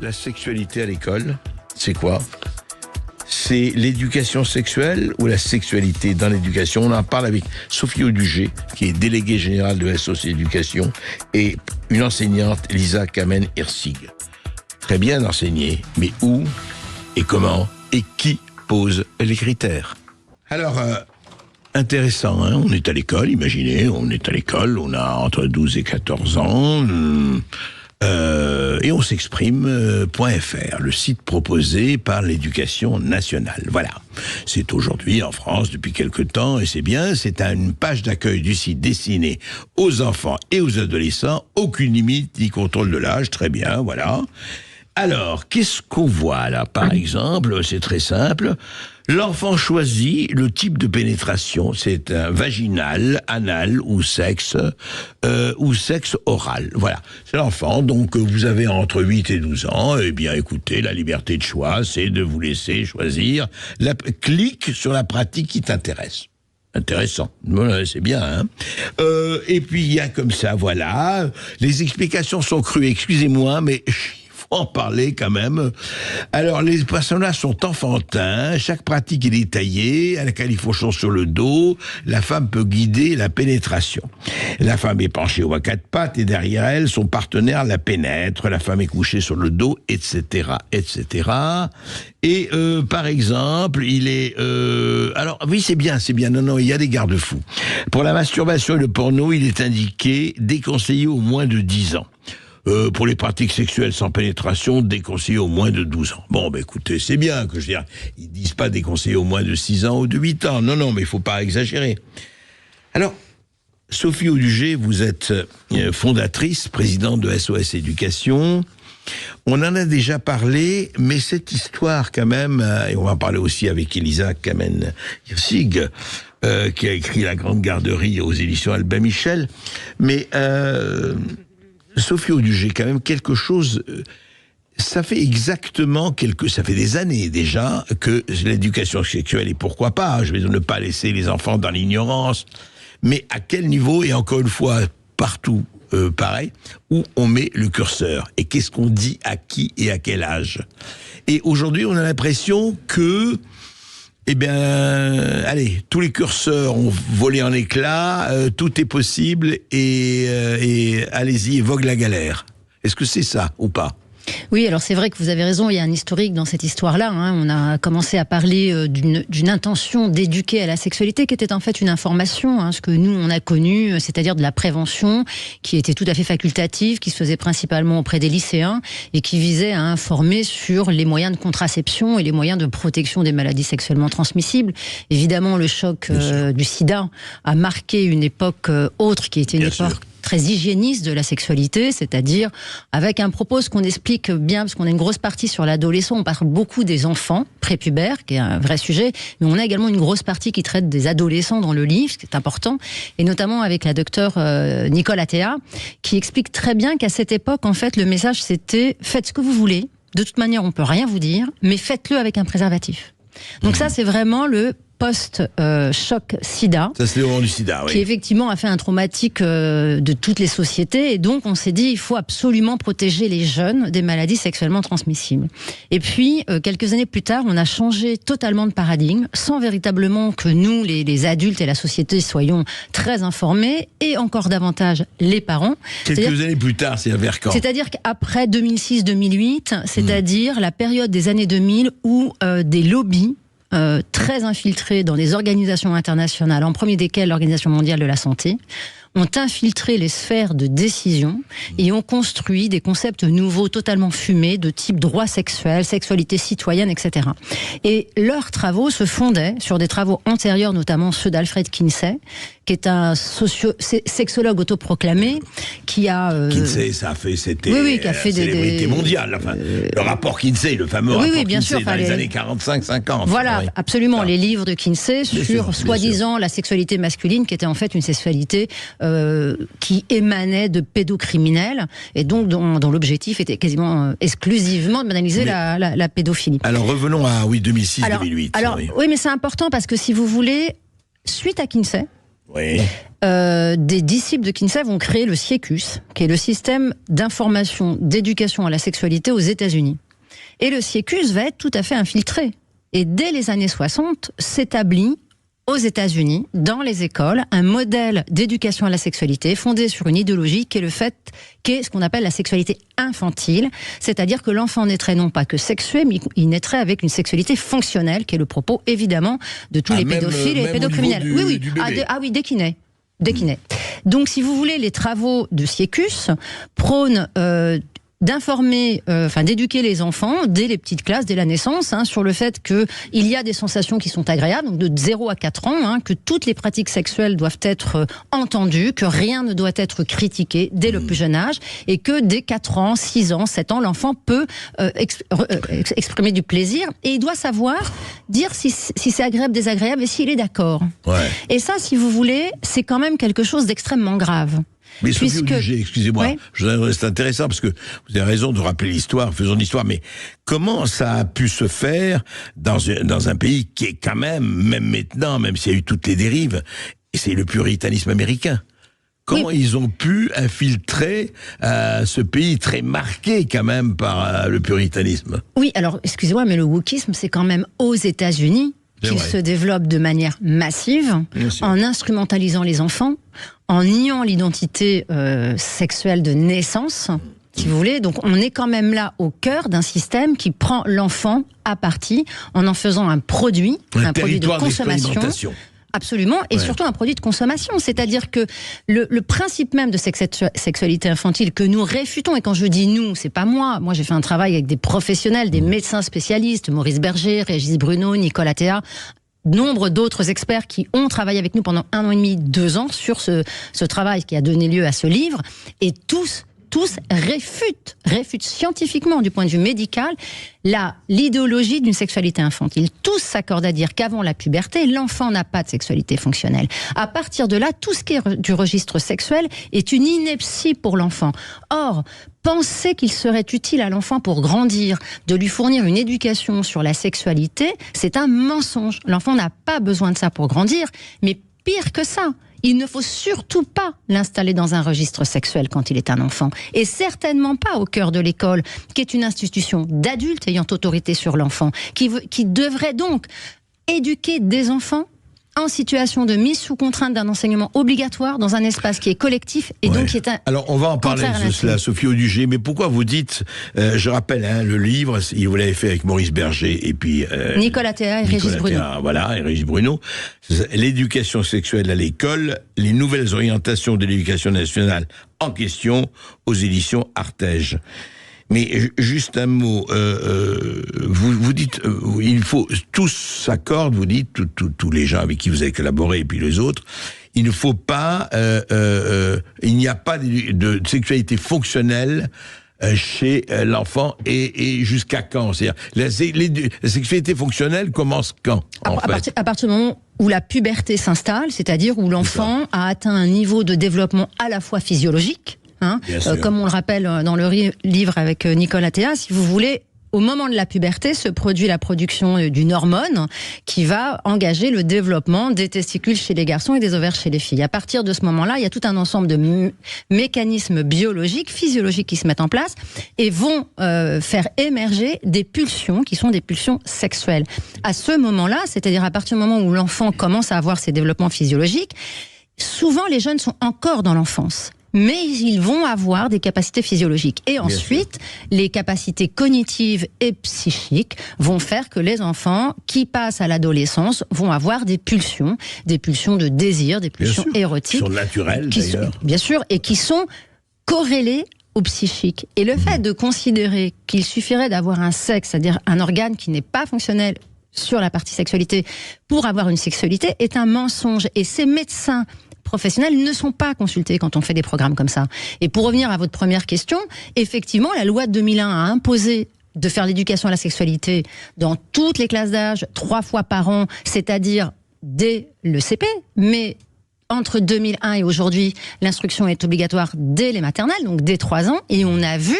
La sexualité à l'école, c'est quoi? C'est l'éducation sexuelle ou la sexualité dans l'éducation? On en parle avec Sophie Audugé, qui est déléguée générale de SOS Éducation, et une enseignante, Lisa Kamen-Hirsig. Très bien enseigné, mais où et comment et qui pose les critères? Alors, intéressant, hein, on est à l'école, imaginez, on est à l'école, on a entre 12 et 14 ans... et on s'exprime .fr, le site proposé par l'Éducation nationale. Voilà, c'est aujourd'hui en France depuis quelque temps et c'est bien, c'est une page d'accueil du site destinée aux enfants et aux adolescents, aucune limite ni contrôle de l'âge, très bien, voilà. Alors, qu'est-ce qu'on voit là? Par exemple, c'est très simple. L'enfant choisit le type de pénétration. C'est un vaginal, anal ou sexe oral. Voilà. C'est l'enfant. Donc, vous avez entre 8 et 12 ans. Eh bien, écoutez, la liberté de choix, c'est de vous laisser choisir. Clique sur la pratique qui t'intéresse. Intéressant. Voilà, c'est bien, hein. Et puis, il y a comme ça, voilà. Les explications sont crues. Excusez-moi, mais... en parler quand même. Alors, les personnages sont enfantins, chaque pratique est détaillée, à la califourchon sur le dos, la femme peut guider la pénétration. La femme est penchée à quatre pattes et derrière elle, son partenaire la pénètre, la femme est couchée sur le dos, etc., etc. Et par exemple, il est... alors, oui, c'est bien, non, il y a des garde-fous. Pour la masturbation et le porno, il est indiqué déconseillé au moins de 10 ans. Pour les pratiques sexuelles sans pénétration, déconseillé au moins de 12 ans. Bon, ben écoutez, c'est bien que je veux dire, ils disent pas déconseillé au moins de 6 ans ou de 8 ans. Non, mais il faut pas exagérer. Alors, Sophie Audugé, vous êtes fondatrice, présidente de SOS Éducation. On en a déjà parlé, mais cette histoire quand même, et on va en parler aussi avec Elisa Kamen-Hirsig, qui a écrit La Grande Garderie aux éditions Albin Michel, mais... Sophie Audugé, quand même, quelque chose... Ça fait des années déjà que l'éducation sexuelle, et pourquoi pas, je vais ne pas laisser les enfants dans l'ignorance, mais à quel niveau, et encore une fois, partout, pareil, où on met le curseur, et qu'est-ce qu'on dit à qui et à quel âge. Et aujourd'hui, on a l'impression que... eh bien, allez, tous les curseurs ont volé en éclats, tout est possible et allez-y, vogue la galère. Est-ce que c'est ça ou pas ? Oui, alors c'est vrai que vous avez raison, il y a un historique dans cette histoire-là. Hein. On a commencé à parler d'une intention d'éduquer à la sexualité qui était en fait une information, hein, ce que nous on a connu, c'est-à-dire de la prévention, qui était tout à fait facultative, qui se faisait principalement auprès des lycéens et qui visait à informer sur les moyens de contraception et les moyens de protection des maladies sexuellement transmissibles. Évidemment, le choc du sida a marqué une époque autre qui était une époque très hygiéniste de la sexualité, c'est-à-dire avec un propos qu'on explique bien, parce qu'on a une grosse partie sur l'adolescent, on parle beaucoup des enfants prépubères, qui est un vrai sujet, mais on a également une grosse partie qui traite des adolescents dans le livre, ce qui est important, et notamment avec la docteure Nicole Attea, qui explique très bien qu'à cette époque, en fait, le message c'était « faites ce que vous voulez, de toute manière on peut rien vous dire, mais faites-le avec un préservatif ». Donc ça, c'est vraiment le post-choc sida. Ça, c'est le moment du sida, oui. Qui effectivement a fait un traumatique de toutes les sociétés. Et donc, on s'est dit, il faut absolument protéger les jeunes des maladies sexuellement transmissibles. Et puis, quelques années plus tard, on a changé totalement de paradigme, sans véritablement que nous, les adultes et la société, soyons très informés, et encore davantage les parents. Quelques années plus tard, c'est vers quand ? C'est-à-dire qu'après 2006-2008, c'est-à-dire la période des années 2000 où des lobbies très infiltrés dans des organisations internationales, en premier desquelles l'Organisation mondiale de la santé, ont infiltré les sphères de décision et ont construit des concepts nouveaux totalement fumés de type droit sexuel, sexualité citoyenne, etc. Et leurs travaux se fondaient sur des travaux antérieurs, notamment ceux d'Alfred Kinsey, qui est un sexologue autoproclamé, qui a... Kinsey, ça a fait... C'était qui a fait célébrité mondiale. Enfin, le rapport Kinsey, le fameux rapport Kinsey, bien sûr, dans les années 45-50. Voilà, absolument. Les livres de Kinsey sur, soi-disant, la sexualité masculine, qui était en fait une sexualité qui émanait de pédocriminels, et donc dont l'objectif était quasiment exclusivement de banaliser la pédophilie. Alors revenons à 2006-2008. Oui, mais c'est important parce que si vous voulez, suite à Kinsey, Oui. Des disciples de Kinsey vont créer le SIECUS, qui est le système d'information d'éducation à la sexualité aux États-Unis. Et le SIECUS va être tout à fait infiltré. Et dès les années 60, s'établit aux États-Unis, dans les écoles, un modèle d'éducation à la sexualité fondé sur une idéologie qui est ce qu'on appelle la sexualité infantile, c'est-à-dire que l'enfant naîtrait non pas que sexué, mais il naîtrait avec une sexualité fonctionnelle, qui est le propos évidemment de tous les pédophiles et les pédocriminels. Oui. Dès qu'il naît. Donc, si vous voulez, les travaux de SIECUS prônent d'informer, d'éduquer les enfants dès les petites classes, dès la naissance, sur le fait qu'il y a des sensations qui sont agréables, donc de 0 à 4 ans, que toutes les pratiques sexuelles doivent être entendues, que rien ne doit être critiqué dès le plus jeune âge, et que dès 4 ans, 6 ans, 7 ans, l'enfant peut exprimer du plaisir, et il doit savoir dire si c'est agréable, désagréable, et s'il est d'accord. Ouais. Et ça, si vous voulez, c'est quand même quelque chose d'extrêmement grave. Mais Sophie Audugé, excusez-moi, ouais. C'est intéressant parce que vous avez raison de rappeler l'histoire, faisons l'histoire, mais comment ça a pu se faire dans un pays qui est quand même maintenant, même s'il y a eu toutes les dérives, et c'est le puritanisme américain. Comment ils ont pu infiltrer ce pays très marqué quand même par le puritanisme? Oui, alors excusez-moi, mais le wokisme, c'est quand même aux États-Unis qu'il se développe de manière massive, en instrumentalisant les enfants, en niant l'identité sexuelle de naissance, si vous voulez. Donc on est quand même là au cœur d'un système qui prend l'enfant à partie en faisant un produit de consommation. Absolument, et surtout un produit de consommation. C'est-à-dire que le principe même de cette sexualité infantile que nous réfutons, et quand je dis nous, c'est pas moi. Moi, j'ai fait un travail avec des professionnels, des médecins spécialistes, Maurice Berger, Régis Bruno, Nicolas Théa, nombre d'autres experts qui ont travaillé avec nous pendant 1 an et demi, 2 ans sur ce travail qui a donné lieu à ce livre, et tous réfutent scientifiquement, du point de vue médical, l'idéologie d'une sexualité infantile. Tous s'accordent à dire qu'avant la puberté, l'enfant n'a pas de sexualité fonctionnelle. À partir de là, tout ce qui est du registre sexuel est une ineptie pour l'enfant. Or, penser qu'il serait utile à l'enfant pour grandir, de lui fournir une éducation sur la sexualité, c'est un mensonge. L'enfant n'a pas besoin de ça pour grandir, mais pire que ça, il ne faut surtout pas l'installer dans un registre sexuel quand il est un enfant. Et certainement pas au cœur de l'école, qui est une institution d'adultes ayant autorité sur l'enfant, qui devrait donc éduquer des enfants en situation de mise sous contrainte d'un enseignement obligatoire dans un espace qui est collectif et donc qui est un... Alors on va en parler de cela, Sophie Audugé, mais pourquoi vous dites, je rappelle, le livre, vous l'avez fait avec Maurice Berger et puis... Nicolas Théa et Régis Bruno. Voilà, et Régis Bruno. L'éducation sexuelle à l'école, les nouvelles orientations de l'éducation nationale en question, aux éditions Artege. Mais juste un mot, vous dites, il faut, tous s'accordent, vous dites, tous les gens avec qui vous avez collaboré et puis les autres, il ne faut pas, il n'y a pas de sexualité fonctionnelle chez l'enfant et jusqu'à quand? C'est-à-dire, la sexualité fonctionnelle commence quand, à partir du moment où la puberté s'installe, c'est-à-dire où l'enfant a atteint un niveau de développement à la fois physiologique, comme on le rappelle dans le livre avec Nicolas Théa, si vous voulez, au moment de la puberté se produit la production d'une hormone qui va engager le développement des testicules chez les garçons et des ovaires chez les filles. À partir de ce moment-là, il y a tout un ensemble de mécanismes biologiques, physiologiques qui se mettent en place et vont faire émerger des pulsions qui sont des pulsions sexuelles. À ce moment-là, c'est-à-dire à partir du moment où l'enfant commence à avoir ses développements physiologiques, souvent les jeunes sont encore dans l'enfance. Mais ils vont avoir des capacités physiologiques. Et ensuite, les capacités cognitives et psychiques vont faire que les enfants qui passent à l'adolescence vont avoir des pulsions de désir, des pulsions érotiques. Qui sont naturelles, d'ailleurs. Bien sûr, et qui sont corrélées au psychique. Et le fait de considérer qu'il suffirait d'avoir un sexe, c'est-à-dire un organe qui n'est pas fonctionnel sur la partie sexualité, pour avoir une sexualité, est un mensonge. Et ces médecins professionnels ne sont pas consultés quand on fait des programmes comme ça. Et pour revenir à votre première question, effectivement, la loi de 2001 a imposé de faire l'éducation à la sexualité dans toutes les classes d'âge, 3 fois par an, c'est-à-dire dès le CP, mais entre 2001 et aujourd'hui, l'instruction est obligatoire dès les maternelles, donc dès 3 ans, et on a vu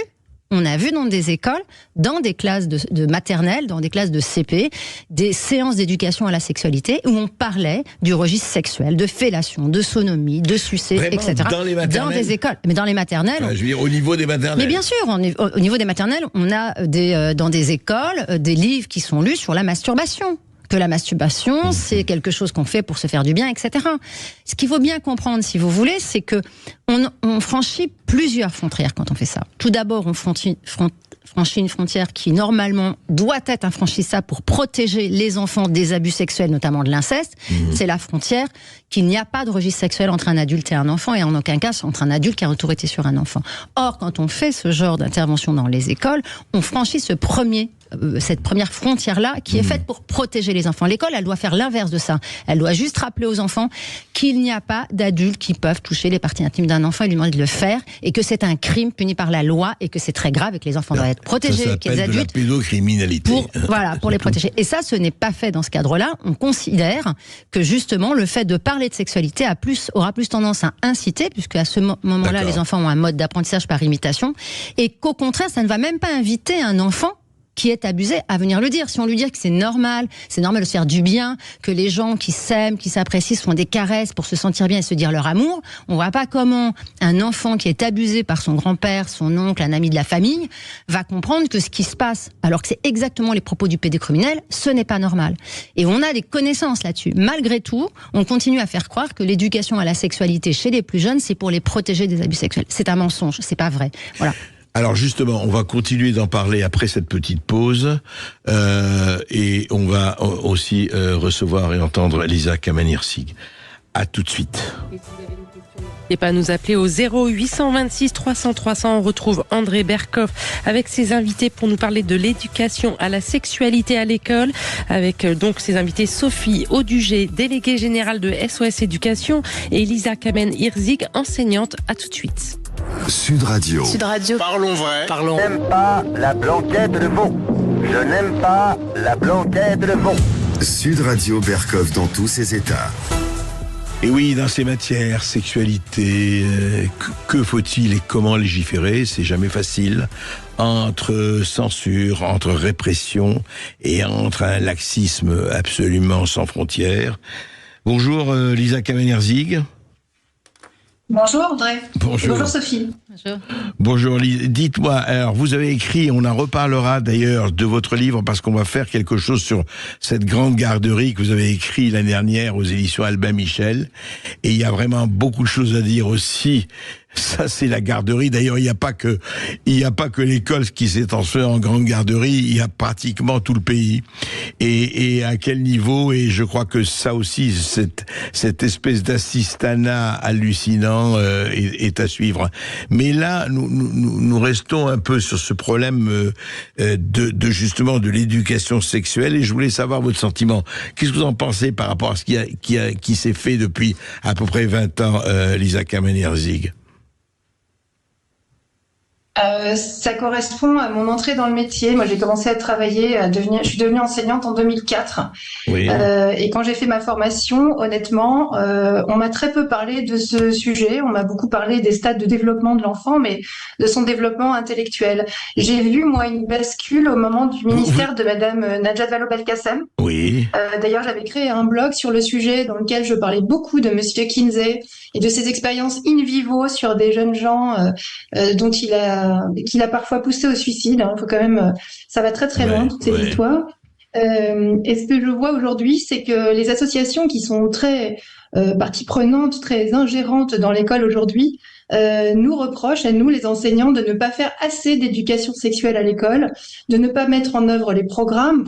on a vu dans des écoles, dans des classes de maternelle, dans des classes de CP, des séances d'éducation à la sexualité où on parlait du registre sexuel, de fellation, de sonomie, de sucer, Vraiment, etc. dans les maternelles. Dans des écoles. Mais dans les maternelles. Je veux dire, au niveau des maternelles. Mais bien sûr, au niveau des maternelles, on a dans des écoles des livres qui sont lus sur la masturbation. Que la masturbation, c'est quelque chose qu'on fait pour se faire du bien, etc. Ce qu'il faut bien comprendre, si vous voulez, c'est que on franchit plusieurs frontières quand on fait ça. Tout d'abord, on franchit une frontière qui, normalement, doit être infranchissable pour protéger les enfants des abus sexuels, notamment de l'inceste. C'est la frontière qu'il n'y a pas de registre sexuel entre un adulte et un enfant, et en aucun cas entre un adulte qui a autorité sur un enfant. Or, quand on fait ce genre d'intervention dans les écoles, on franchit cette première frontière-là qui est faite pour protéger les enfants. L'école, elle doit faire l'inverse de ça. Elle doit juste rappeler aux enfants qu'il n'y a pas d'adultes qui peuvent toucher les parties intimes d'un enfant et lui demander de le faire, et que c'est un crime puni par la loi, et que c'est très grave, et que les enfants doivent être protégés, qu'il y ait des adultes de la pédocriminalité. Pour les protéger. Et ça, ce n'est pas fait dans ce cadre-là. On considère que justement, le fait de parler de sexualité aura plus tendance à inciter, puisque à ce moment-là, les enfants ont un mode d'apprentissage par imitation, et qu'au contraire, ça ne va même pas inviter un enfant qui est abusé à venir le dire. Si on lui dit que c'est normal de se faire du bien, que les gens qui s'aiment, qui s'apprécient font des caresses pour se sentir bien et se dire leur amour, on voit pas comment un enfant qui est abusé par son grand-père, son oncle, un ami de la famille, va comprendre que ce qui se passe, alors que c'est exactement les propos du pédocriminel, ce n'est pas normal. Et on a des connaissances là-dessus. Malgré tout, on continue à faire croire que l'éducation à la sexualité chez les plus jeunes, c'est pour les protéger des abus sexuels. C'est un mensonge, c'est pas vrai. Voilà. Alors justement, on va continuer d'en parler après cette petite pause, et on va aussi recevoir et entendre Lisa Kameniersig. À tout de suite. N'hésitez pas à nous appeler au 0826 300 300. On retrouve André Berkoff avec ses invités pour nous parler de l'éducation à la sexualité à l'école, avec donc ses invités Sophie Audugé, déléguée générale de SOS Éducation, et Lisa Kameniersig, enseignante. À tout de suite. Sud Radio. Sud Radio. Parlons vrai. Parlons. Je n'aime pas la blanquette de veau. Je n'aime pas la blanquette de veau. Sud Radio Berkoff dans tous ses états. Et oui, dans ces matières, sexualité, que faut-il et comment légiférer? C'est jamais facile. Entre censure, entre répression et entre un laxisme absolument sans frontières. Bonjour Lisa Kameniersig. Bonjour André. Bonjour. Bonjour Sophie. Bonjour Lisa. Dites-moi, alors vous avez écrit, on en reparlera d'ailleurs de votre livre parce qu'on va faire quelque chose sur cette grande garderie que vous avez écrit l'année dernière aux éditions Albin Michel. Et il y a vraiment beaucoup de choses à dire aussi. Ça, c'est la garderie. D'ailleurs, il n'y a pas que l'école qui s'est transformée en grande garderie. Il y a pratiquement tout le pays. Et à quel niveau? Et je crois que ça aussi, cette espèce d'assistanat hallucinant est à suivre. Mais là, nous restons un peu sur ce problème de justement de l'éducation sexuelle. Et je voulais savoir votre sentiment. Qu'est-ce que vous en pensez par rapport à ce qui s'est fait depuis à peu près 20 ans, Lisa Kameniersig? Ça correspond à mon entrée dans le métier. Moi, j'ai commencé à travailler, je suis devenue enseignante en 2004. Oui. Et quand j'ai fait ma formation, honnêtement, on m'a très peu parlé de ce sujet. On m'a beaucoup parlé des stades de développement de l'enfant, mais de son développement intellectuel. J'ai vu, moi, une bascule au moment du ministère de Madame Najat Vallaud-Belkacem. Oui. D'ailleurs, j'avais créé un blog sur le sujet dans lequel je parlais beaucoup de Monsieur Kinsey et de ses expériences in vivo sur des jeunes gens dont qu'il a parfois poussé au suicide. Faut quand même, ça va très très loin, toutes ces histoires. Et ce que je vois aujourd'hui, c'est que les associations qui sont très partie prenante, très ingérente dans l'école aujourd'hui, nous reprochent à nous, les enseignants, de ne pas faire assez d'éducation sexuelle à l'école, de ne pas mettre en œuvre les programmes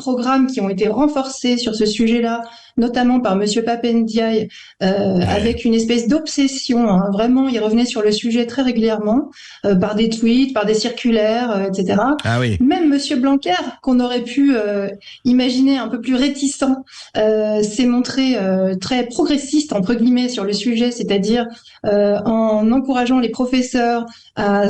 qui ont été renforcés sur ce sujet-là, notamment par Monsieur Papendiaï, avec une espèce d'obsession. Vraiment, il revenait sur le sujet très régulièrement, par des tweets, par des circulaires, etc. Ah oui. Même Monsieur Blanquer, qu'on aurait pu imaginer un peu plus réticent, s'est montré très progressiste, entre guillemets, sur le sujet, c'est-à-dire en encourageant les professeurs à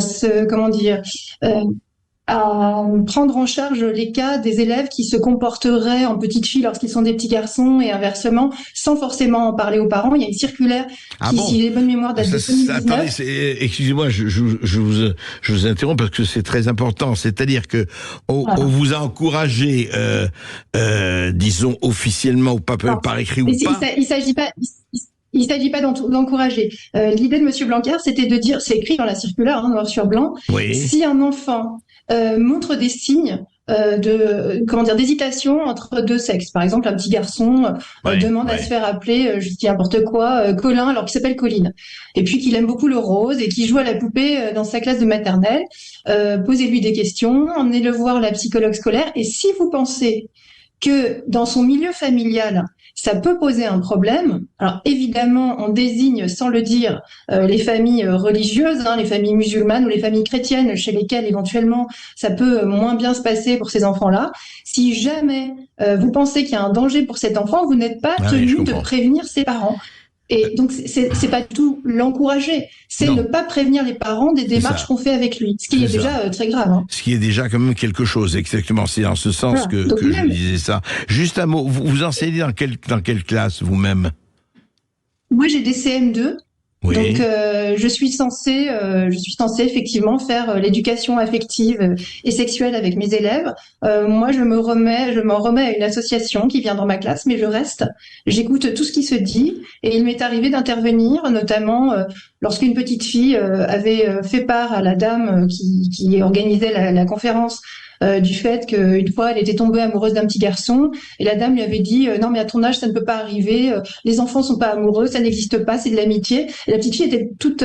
à prendre en charge les cas des élèves qui se comporteraient en petites filles lorsqu'ils sont des petits garçons et inversement, sans forcément en parler aux parents. Il y a une circulaire qui, si j'ai bonne mémoire, date de 2019. Attendez, excusez-moi, je vous interromps parce que c'est très important. C'est-à-dire que on vous a encouragé, disons officiellement ou pas par écrit ou pas. Il s'agit pas d'encourager. L'idée de Monsieur Blanquer, c'était de dire, c'est écrit dans la circulaire, noir sur blanc, si un enfant montre des signes d'hésitation entre deux sexes. Par exemple, un petit garçon demande à se faire appeler, je dis n'importe quoi, Colin, alors qu'il s'appelle Colline. Et puis qu'il aime beaucoup le rose et qu'il joue à la poupée dans sa classe de maternelle. Posez-lui des questions, emmenez-le voir la psychologue scolaire. Et si vous pensez que dans son milieu familial, ça peut poser un problème. Alors évidemment, on désigne sans le dire les familles religieuses, les familles musulmanes ou les familles chrétiennes chez lesquelles éventuellement ça peut moins bien se passer pour ces enfants-là. Si jamais vous pensez qu'il y a un danger pour cet enfant, vous n'êtes pas tenu de prévenir ses parents. Et donc, c'est pas du tout l'encourager, c'est ne pas prévenir les parents des démarches qu'on fait avec lui, ce qui est déjà très grave. Ce qui est déjà quand même quelque chose, exactement. C'est en ce sens que je disais ça. Juste un mot, vous enseignez dans quelle classe vous-même? Moi, j'ai des CM2. Oui. Donc, je suis censée effectivement faire l'éducation affective et sexuelle avec mes élèves. Moi, je m'en remets à une association qui vient dans ma classe, mais je reste. J'écoute tout ce qui se dit, et il m'est arrivé d'intervenir, notamment lorsqu'une petite fille avait fait part à la dame qui organisait la conférence. Du fait qu'une fois elle était tombée amoureuse d'un petit garçon et la dame lui avait dit non mais à ton âge ça ne peut pas arriver, les enfants sont pas amoureux, ça n'existe pas, c'est de l'amitié. Et la petite fille était toute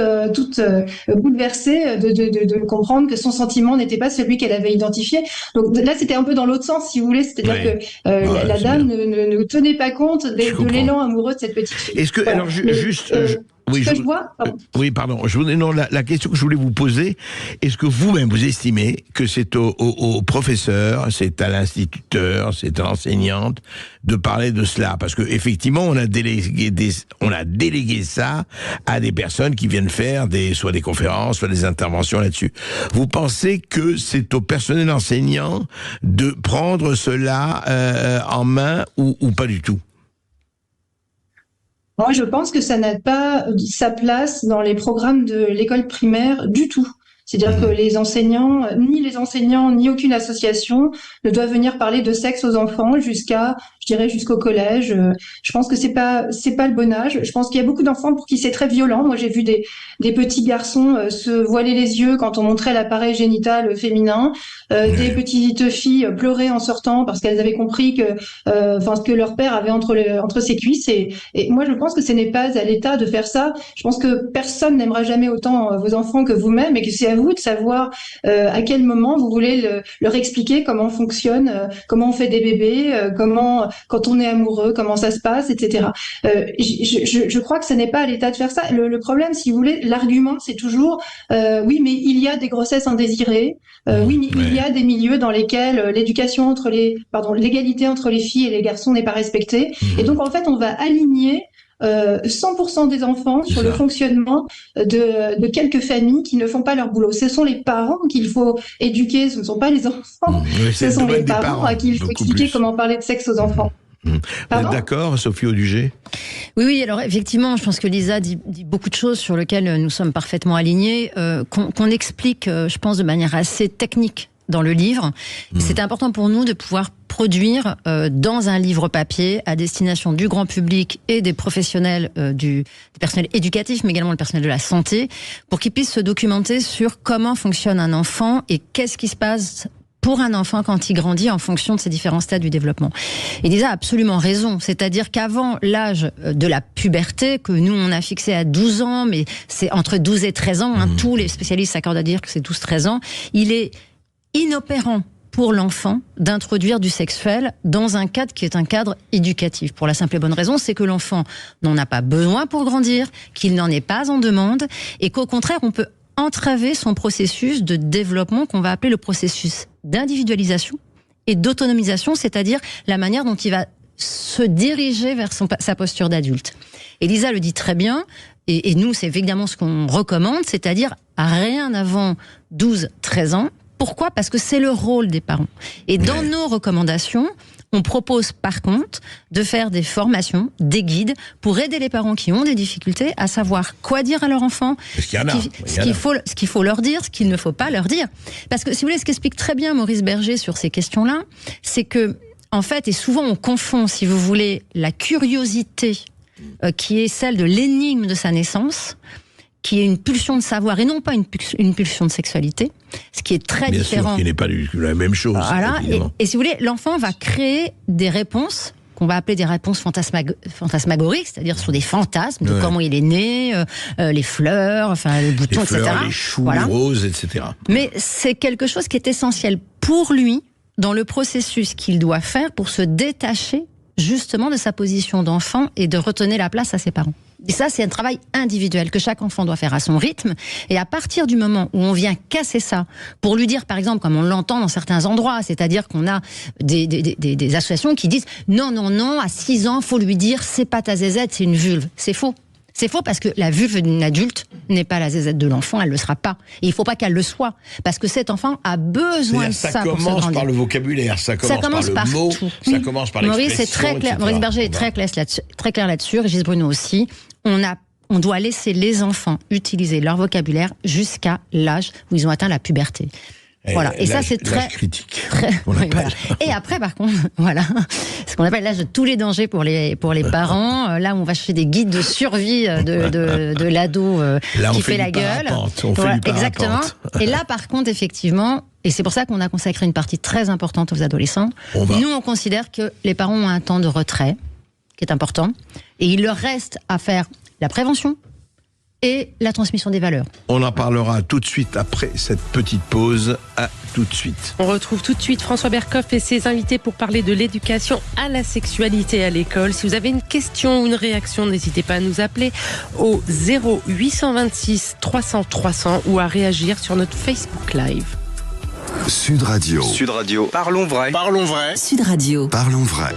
bouleversée de comprendre que son sentiment n'était pas celui qu'elle avait identifié. Donc là c'était un peu dans l'autre sens si vous voulez, c'est-à-dire que la dame ne tenait pas compte de l'élan amoureux de cette petite fille. Est-ce que alors juste oui, pardon. La question que je voulais vous poser, est-ce que vous-même vous estimez que c'est au professeur, c'est à l'instituteur, c'est à l'enseignante de parler de cela? Parce que effectivement, on a délégué ça à des personnes qui viennent faire soit des conférences, soit des interventions là-dessus. Vous pensez que c'est au personnel enseignant de prendre cela en main ou pas du tout? Moi, je pense que ça n'a pas sa place dans les programmes de l'école primaire du tout. C'est-à-dire que les enseignants, ni aucune association ne doivent venir parler de sexe aux enfants jusqu'au collège. Je pense que c'est pas le bon âge. Je pense qu'il y a beaucoup d'enfants pour qui c'est très violent. Moi, j'ai vu des petits garçons se voiler les yeux quand on montrait l'appareil génital féminin, des petites filles pleurer en sortant parce qu'elles avaient compris que ce que leur père avait entre ses cuisses. Et moi, je pense que ce n'est pas à l'État de faire ça. Je pense que personne n'aimera jamais autant vos enfants que vous-même, et que c'est à vous de savoir à quel moment vous voulez leur expliquer comment fonctionne, comment on fait des bébés, comment quand on est amoureux, comment ça se passe, etc. Je crois que ce n'est pas à l'État de faire ça. Le problème, si vous voulez, l'argument, c'est toujours oui, mais il y a des grossesses indésirées. Oui, mais il y a des milieux dans lesquels l'égalité entre les filles et les garçons n'est pas respectée. Et donc, en fait, on va aligner 100% des enfants sur le fonctionnement de quelques familles qui ne font pas leur boulot. Ce sont les parents qu'il faut éduquer, ce ne sont pas les enfants. Ce sont les parents à qui il faut expliquer comment parler de sexe aux enfants. Vous êtes d'accord, Sophie Audugé? Oui, alors effectivement, je pense que Lisa dit beaucoup de choses sur lesquelles nous sommes parfaitement alignés, qu'on explique, je pense, de manière assez technique dans le livre. C'est important pour nous de pouvoir produire dans un livre papier à destination du grand public et des professionnels du personnel éducatif, mais également le personnel de la santé, pour qu'ils puissent se documenter sur comment fonctionne un enfant et qu'est-ce qui se passe pour un enfant quand il grandit en fonction de ses différents stades du développement. Et Lisa a absolument raison, c'est-à-dire qu'avant l'âge de la puberté, que nous on a fixé à 12 ans, mais c'est entre 12 et 13 ans, tous les spécialistes s'accordent à dire que c'est 12-13 ans, il est inopérant pour l'enfant d'introduire du sexuel dans un cadre qui est un cadre éducatif. Pour la simple et bonne raison, c'est que l'enfant n'en a pas besoin pour grandir, qu'il n'en est pas en demande, et qu'au contraire, on peut entraver son processus de développement qu'on va appeler le processus d'individualisation et d'autonomisation, c'est-à-dire la manière dont il va se diriger vers sa posture d'adulte. Et Lisa le dit très bien, et nous, c'est évidemment ce qu'on recommande, c'est-à-dire rien avant 12-13 ans, Pourquoi ? Parce que c'est le rôle des parents. Et dans nos recommandations, on propose par contre de faire des formations, des guides pour aider les parents qui ont des difficultés à savoir quoi dire à leur enfant, ce qu'il faut leur dire, ce qu'il ne faut pas leur dire. Parce que si vous voulez, ce qu'explique très bien Maurice Berger sur ces questions-là, c'est que en fait, et souvent on confond, si vous voulez, la curiosité qui est celle de l'énigme de sa naissance, qui est une pulsion de savoir et non pas une pulsion de sexualité, ce qui est très bien différent. Bien sûr, qui n'est pas la même chose. Voilà. Et si vous voulez, l'enfant va créer des réponses qu'on va appeler des réponses fantasmagoriques, c'est-à-dire sur des fantasmes de comment il est né, les fleurs, enfin les boutons, les fleurs, etc. Les choux, les roses, etc. Mais c'est quelque chose qui est essentiel pour lui dans le processus qu'il doit faire pour se détacher justement de sa position d'enfant et de retenir la place à ses parents. Et ça, c'est un travail individuel que chaque enfant doit faire à son rythme. Et à partir du moment où on vient casser ça, pour lui dire, par exemple, comme on l'entend dans certains endroits, c'est-à-dire qu'on a des associations qui disent « Non, à 6 ans, faut lui dire, c'est pas ta zézette, c'est une vulve ». C'est faux. C'est faux parce que la vulve d'une adulte n'est pas la zézette de l'enfant, elle ne le sera pas. Et il ne faut pas qu'elle le soit, parce que cet enfant a besoin de ça pour se grandir. Ça commence par le vocabulaire, ça commence par le mot, ça commence par l'expression, Maurice, c'est très clair. Maurice Berger est très clair là-dessus, Régis Bruno aussi. On doit laisser les enfants utiliser leur vocabulaire jusqu'à l'âge où ils ont atteint la puberté. Voilà. Et ça, c'est très critique. Oui, voilà. Et après, par contre, voilà, ce qu'on appelle l'âge de tous les dangers pour les parents. Là où on va chercher des guides de survie de l'ado qui fait la gueule. Exactement. Et là, par contre, effectivement, et c'est pour ça qu'on a consacré une partie très importante aux adolescents. Nous, on considère que les parents ont un temps de retrait qui est important, et il leur reste à faire la prévention et la transmission des valeurs. On en parlera tout de suite après cette petite pause. À tout de suite. On retrouve tout de suite François Bercoff et ses invités pour parler de l'éducation à la sexualité à l'école. Si vous avez une question ou une réaction, n'hésitez pas à nous appeler au 0826 300 300 ou à réagir sur notre Facebook Live. Sud Radio. Sud Radio. Parlons vrai. Parlons vrai. Sud Radio. Parlons vrai.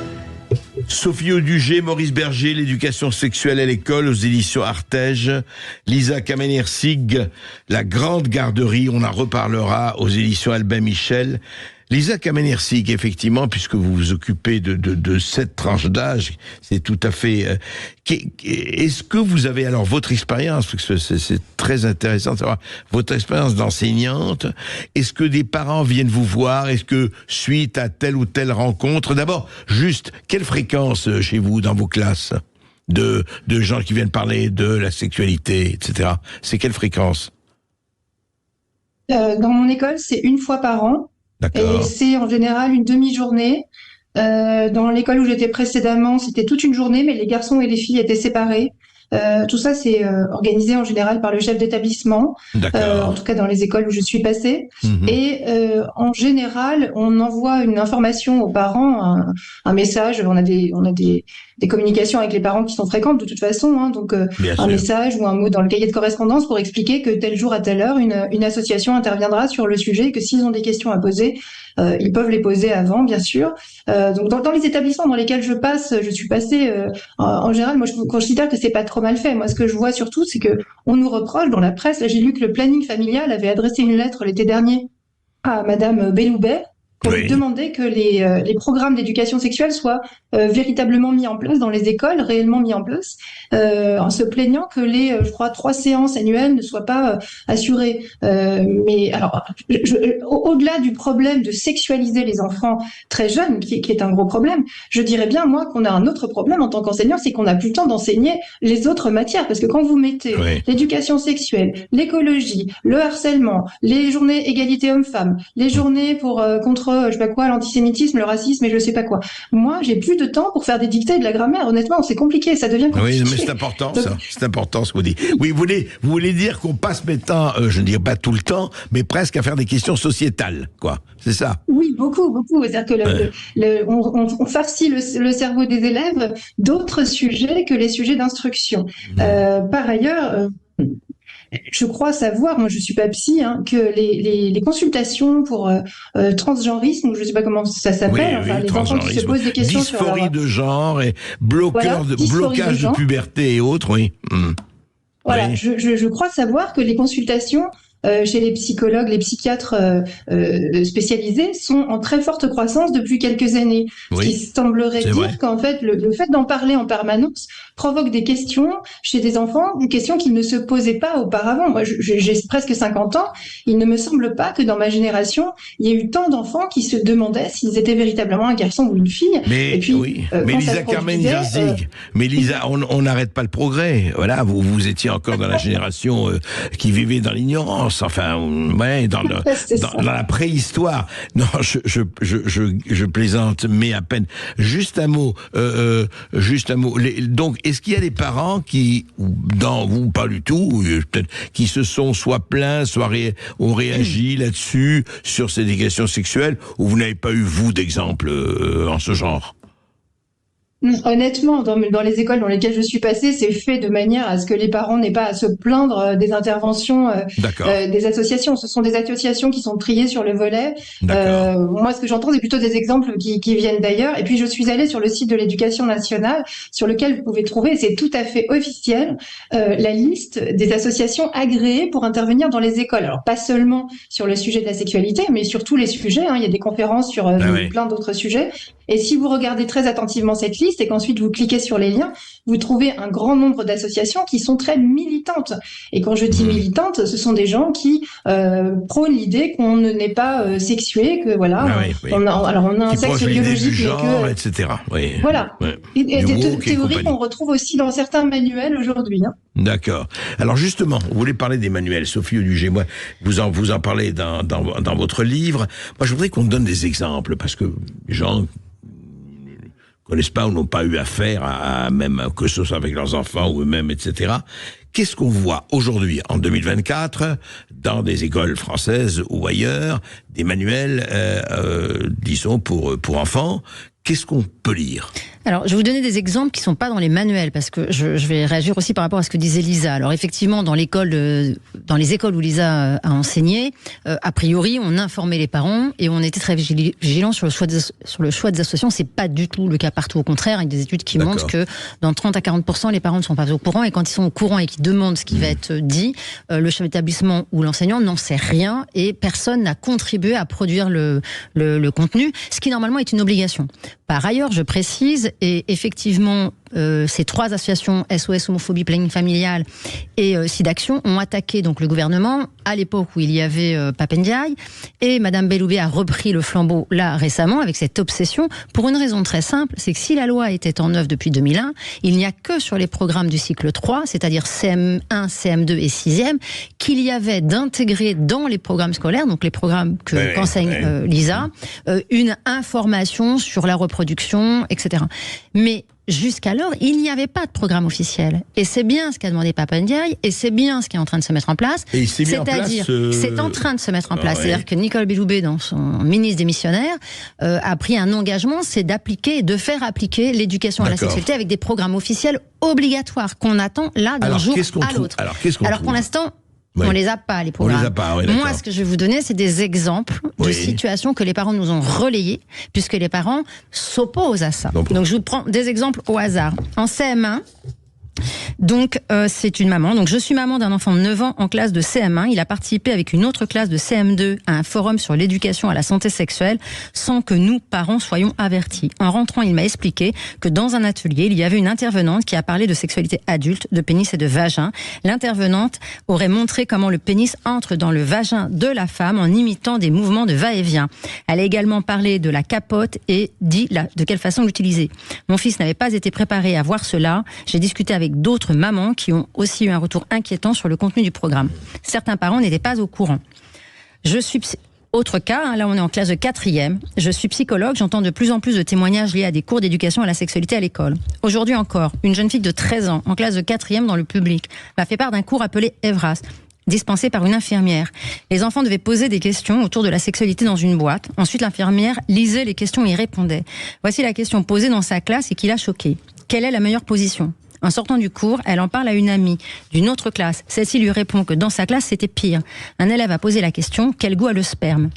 Sophie Audugé, Maurice Berger, l'éducation sexuelle à l'école aux éditions Artege, Lisa Kamenersig, la grande garderie, on en reparlera aux éditions Albin Michel. Lisa Kamenersig, effectivement, puisque vous vous occupez de cette tranche d'âge, c'est tout à fait... Est-ce que vous avez, alors, votre expérience, parce que c'est très intéressant de savoir, votre expérience d'enseignante, est-ce que des parents viennent vous voir, est-ce que, suite à telle ou telle rencontre, d'abord, juste, quelle fréquence chez vous, dans vos classes, de gens qui viennent parler de la sexualité, etc. C'est quelle fréquence? Dans mon école, c'est une fois par an. D'accord. Et c'est en général une demi-journée. Dans l'école où j'étais précédemment, c'était toute une journée, mais les garçons et les filles étaient séparés. Tout ça, c'est organisé en général par le chef d'établissement, en tout cas dans les écoles où je suis passée. Et en général, on envoie une information aux parents, un message. On a des communications avec les parents qui sont fréquentes de toute façon, hein, donc un message ou un mot dans le cahier de correspondance pour expliquer que tel jour à telle heure, une association interviendra sur le sujet et que s'ils ont des questions à poser, ils peuvent les poser avant, bien sûr. Donc dans les établissements dans lesquels je suis passée, en général, moi je considère que c'est pas trop mal fait. Moi, ce que je vois surtout, c'est que on nous reproche dans la presse. Là, j'ai lu que le planning familial avait adressé une lettre l'été dernier à Madame Belloubet pour lui demander que les programmes d'éducation sexuelle soient véritablement mis en place dans les écoles, réellement mis en place, en se plaignant que je crois, 3 séances annuelles ne soient pas assurées. Mais alors, au-delà du problème de sexualiser les enfants très jeunes, qui est un gros problème, je dirais bien, moi, qu'on a un autre problème en tant qu'enseignant, c'est qu'on n'a plus le temps d'enseigner les autres matières. Parce que quand vous mettez l'éducation sexuelle, l'écologie, le harcèlement, les journées égalité hommes-femmes, les journées contre je sais pas quoi, l'antisémitisme, le racisme et je sais pas quoi. Moi, j'ai plus de temps pour faire des dictées et de la grammaire. Honnêtement, c'est compliqué, ça devient compliqué. Oui, mais c'est important, ça. C'est important ce que vous dites. Oui, vous voulez dire qu'on passe maintenant, je ne dirais pas tout le temps, mais presque à faire des questions sociétales, quoi. C'est ça? Oui, beaucoup. C'est-à-dire que on farcit le cerveau des élèves d'autres sujets que les sujets d'instruction. Par ailleurs, je crois savoir, moi je suis pas psy, hein, que les consultations pour transgenrisme, ou je sais pas comment ça s'appelle, les enfants qui se posent des questions sur dysphorie de genre et blocage de puberté et autres, oui. Voilà, je crois savoir que les consultations chez les psychologues, les psychiatres spécialisés sont en très forte croissance depuis quelques années. Oui, Ce qui semblerait dire qu'en fait, le fait d'en parler en permanence provoque des questions chez des enfants, des questions qu'ils ne se posaient pas auparavant. Moi, j'ai presque 50 ans. Il ne me semble pas que dans ma génération, il y ait eu tant d'enfants qui se demandaient s'ils étaient véritablement un garçon ou une fille. Mais, et puis, oui. Mais Lisa Carmen Jarzig, mais Lisa, on n'arrête pas le progrès. Voilà, vous étiez encore dans la génération qui vivait dans l'ignorance. Enfin, ouais, dans la préhistoire. Non, je plaisante, mais à peine. Juste un mot. Donc, est-ce qu'il y a des parents qui, dans vous, pas du tout, peut-être, qui se sont soit plaints, soit ont réagi là-dessus, sur cette éducation sexuelle, ou vous n'avez pas eu, vous, d'exemple en ce genre? Honnêtement, dans les écoles dans lesquelles je suis passée, c'est fait de manière à ce que les parents n'aient pas à se plaindre des interventions des associations. Ce sont des associations qui sont triées sur le volet. Moi, ce que j'entends, c'est plutôt des exemples qui viennent d'ailleurs. Et puis, je suis allée sur le site de l'Éducation nationale, sur lequel vous pouvez trouver, c'est tout à fait officiel, la liste des associations agréées pour intervenir dans les écoles. Alors, pas seulement sur le sujet de la sexualité, mais sur tous les sujets. Il y a des conférences sur plein d'autres sujets. Et si vous regardez très attentivement cette liste et qu'ensuite vous cliquez sur les liens, vous trouvez un grand nombre d'associations qui sont très militantes. Et quand je dis militantes, ce sont des gens qui prônent l'idée qu'on ne n'est pas sexué, que voilà, on a un sexe biologique, genre, etc. Oui. Voilà. Ouais. Et des théories qu'on retrouve aussi dans certains manuels aujourd'hui. D'accord. Alors justement, vous voulez parler des manuels, Sophie Audugé, moi, vous en parlez dans votre livre. Moi, je voudrais qu'on donne des exemples, parce que les gens connaissent pas ou n'ont pas eu affaire à même que ce soit avec leurs enfants ou eux-mêmes, etc. Qu'est-ce qu'on voit aujourd'hui, en 2024, dans des écoles françaises ou ailleurs, des manuels, disons, pour enfants? Qu'est-ce qu'on peut lire? Alors, je vais vous donner des exemples qui ne sont pas dans les manuels, parce que je vais réagir aussi par rapport à ce que disait Lisa. Alors, effectivement, dans les écoles où Lisa a enseigné, a priori, on informait les parents et on était très vigilants sur le choix des associations. C'est pas du tout le cas partout. Au contraire, il y a des études qui montrent que dans 30 à 40%, les parents ne sont pas au courant, et quand ils sont au courant et qu'ils demandent ce qui va être dit, le chef d'établissement ou l'enseignant n'en sait rien et personne n'a contribué à produire le contenu, ce qui normalement est une obligation. Par ailleurs, je précise, et effectivement, ces trois associations, SOS Homophobie, Planning Familial et SIDAction, ont attaqué donc le gouvernement à l'époque où il y avait Pape Ndiaye, et Madame Belloubet a repris le flambeau là récemment avec cette obsession pour une raison très simple, c'est que si la loi était en œuvre depuis 2001, il n'y a que sur les programmes du cycle 3, c'est-à-dire CM1, CM2 et 6e, qu'il y avait d'intégrer dans les programmes scolaires, donc les programmes qu'enseigne Lisa, une information sur la reproduction, etc. Mais jusqu'alors, il n'y avait pas de programme officiel. Et c'est bien ce qu'a demandé Pape Ndiaye, et c'est bien ce qui est en train de se mettre en place. Et c'est-à-dire, c'est en train de se mettre en place. C'est-à-dire que Nicole Belloubet, dans son ministre démissionnaire, a pris un engagement, c'est d'appliquer, de faire appliquer l'éducation à la sexualité avec des programmes officiels obligatoires qu'on attend là d'un jour à l'autre. Alors pour l'instant, on les a pas, les programmes. On les a pas, moi, ce que je vais vous donner, c'est des exemples de situations que les parents nous ont relayées, puisque les parents s'opposent à ça. Donc, je vous prends des exemples au hasard. En CM1, donc c'est une maman. Donc je suis maman d'un enfant de 9 ans en classe de CM1. Il a participé avec une autre classe de CM2 à un forum sur l'éducation à la santé sexuelle sans que nous, parents, soyons avertis. En rentrant, il m'a expliqué que dans un atelier, il y avait une intervenante qui a parlé de sexualité adulte, de pénis et de vagin. L'intervenante aurait montré comment le pénis entre dans le vagin de la femme en imitant des mouvements de va-et-vient. Elle a également parlé de la capote et dit de quelle façon l'utiliser. Mon fils n'avait pas été préparé à voir cela. J'ai discuté avec d'autres mamans qui ont aussi eu un retour inquiétant sur le contenu du programme. Certains parents n'étaient pas au courant. Autre cas, là on est en classe de 4e, je suis psychologue, j'entends de plus en plus de témoignages liés à des cours d'éducation à la sexualité à l'école. Aujourd'hui encore, une jeune fille de 13 ans, en classe de 4e dans le public, m'a fait part d'un cours appelé Evras, dispensé par une infirmière. Les enfants devaient poser des questions autour de la sexualité dans une boîte. Ensuite, l'infirmière lisait les questions et y répondait. Voici la question posée dans sa classe et qui l'a choquée. Quelle est la meilleure position ? En sortant du cours, elle en parle à une amie d'une autre classe. Celle-ci lui répond que dans sa classe, c'était pire. Un élève a posé la question, quel goût a le sperme ?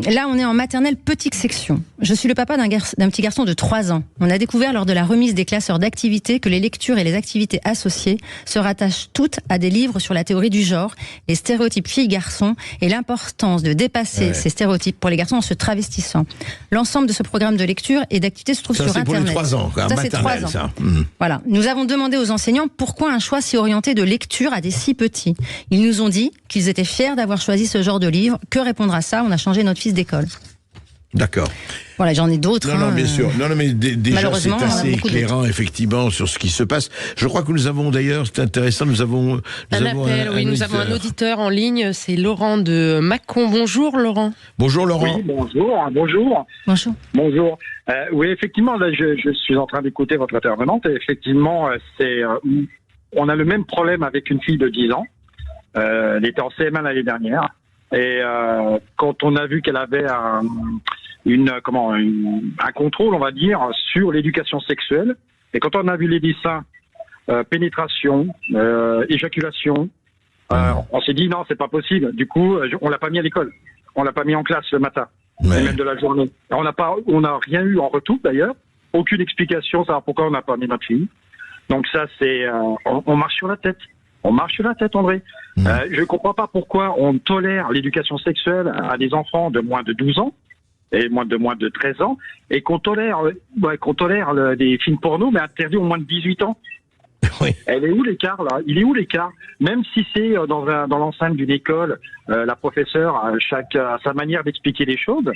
Là, on est en maternelle petite section. Je suis le papa d'un petit garçon de 3 ans. On a découvert lors de la remise des classeurs d'activités que les lectures et les activités associées se rattachent toutes à des livres sur la théorie du genre, les stéréotypes filles-garçons et l'importance de dépasser ces stéréotypes pour les garçons en se travestissant. L'ensemble de ce programme de lecture et d'activités se trouve sur Internet. Ça, c'est pour les 3 ans, quoi. Ça, c'est 3 ans. Ça. Voilà. Nous avons demandé aux enseignants pourquoi un choix si orienté de lecture à des si petits. Ils nous ont dit qu'ils étaient fiers d'avoir choisi ce genre de livre. Que répondre à ça? On a changé notre fils d'école. D'accord. Voilà, j'en ai d'autres. Non, bien sûr. Non, mais déjà, c'est assez éclairant, effectivement, sur ce qui se passe. Je crois que nous avons d'ailleurs, c'est intéressant, nous avons un auditeur en ligne, c'est Laurent de Mâcon. Bonjour, Laurent. Bonjour, Laurent. Oui, bonjour. Oui, effectivement, là, je suis en train d'écouter votre intervenante, et effectivement, on a le même problème avec une fille de 10 ans. Elle était en CM1 l'année dernière, et quand on a vu qu'elle avait un contrôle, on va dire, sur l'éducation sexuelle. Et quand on a vu les dessins, pénétration, éjaculation, on s'est dit non, c'est pas possible. Du coup, on l'a pas mis à l'école. On l'a pas mis en classe le matin, et même de la journée. On n'a rien eu en retour d'ailleurs. Aucune explication, savoir pourquoi on n'a pas mis notre fille. Donc ça, c'est, on marche sur la tête. On marche sur la tête, André. Je comprends pas pourquoi on tolère l'éducation sexuelle à des enfants de moins de 12 ans. Et moins de 13 ans, et qu'on tolère des films porno, mais interdits aux moins de 18 ans. Oui. Elle est où l'écart, là? Il est où l'écart? Même si c'est dans l'enceinte d'une école, la professeure a sa manière d'expliquer les choses.